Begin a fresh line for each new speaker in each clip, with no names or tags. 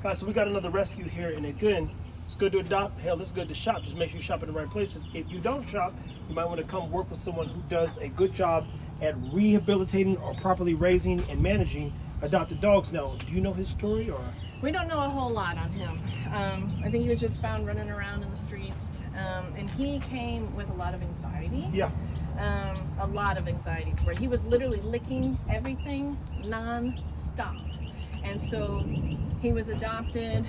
All right, so we got another rescue here, and again, it's good to adopt. Hell, it's good to shop. Just make sure you shop in the right places. If you don't shop, you might want to come work with someone who does a good job at rehabilitating or properly raising and managing adopted dogs. Now, do you know his story, or?
We don't know a whole lot on him. I think he was just found running around in the streets, and he came with a lot of anxiety.
Yeah.
A lot of anxiety, where he was literally licking everything non-stop. And so he was adopted.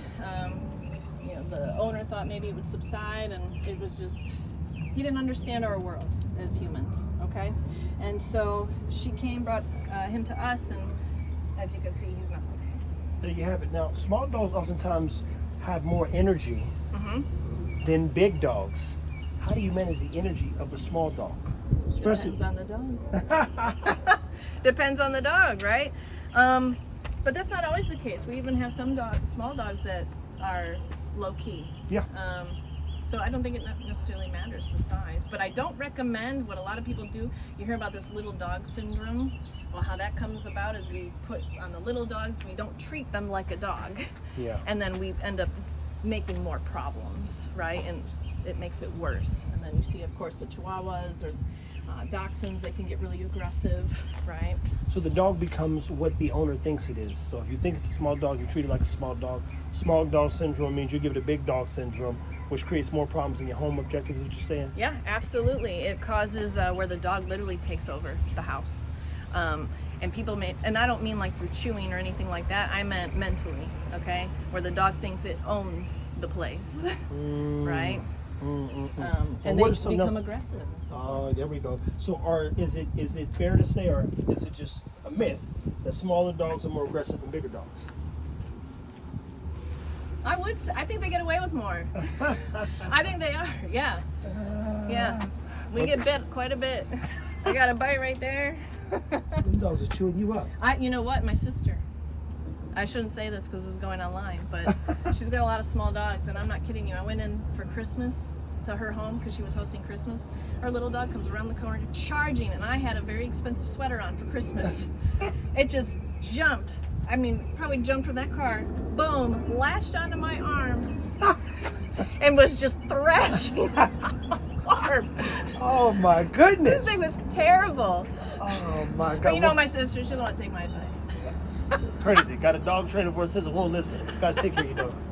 The owner thought maybe it would subside, and it was just, he didn't understand our world as humans, okay? And so she brought him to us, and as you can see, he's not okay.
There you have it. Now, small dogs oftentimes have more energy than big dogs. How do you manage the energy of a small dog?
Depends on the dog. Depends on the dog, right? But that's not always the case. We even have some small dogs that are low key.
Yeah.
So I don't think it necessarily matters the size, but I don't recommend what a lot of people do. You hear about this little dog syndrome. Well, how that comes about is we put on the little dogs, we don't treat them like a dog.
Yeah.
And then we end up making more problems, right? And it makes it worse. And then you see, of course, the Chihuahuas or Dachshunds, they can get really aggressive, right?
So the dog becomes what the owner thinks it is. So if you think it's a small dog, you treat it like a small dog. Small dog syndrome means you give it a big dog syndrome, which creates more problems in your home objectives, is what you're saying?
Yeah, absolutely. It causes where the dog literally takes over the house. And people and I don't mean like through chewing or anything like that, I meant mentally, okay? Where the dog thinks it owns the place, right? And they become aggressive. And so
Oh, there we go. So is it fair to say, or is it just a myth, that smaller dogs are more aggressive than bigger dogs?
I think they get away with more. I think they are, yeah. Yeah. We get bit quite a bit. I got a bite right there.
Them dogs are chewing you up.
You know what? My sister. I shouldn't say this because this is going online, but she's got a lot of small dogs, and I'm not kidding you. I went in for Christmas to her home because she was hosting Christmas. Her little dog comes around the corner charging, and I had a very expensive sweater on for Christmas. It just jumped. I mean, probably jumped from that car, boom, lashed onto my arm, and was just thrashing my arm.
Oh my goodness!
This thing was terrible.
Oh my God!
But you know, my sister, she don't want to take my advice.
Crazy. Got a dog trainer for a sister. Won't listen. Guys, take care of your dogs.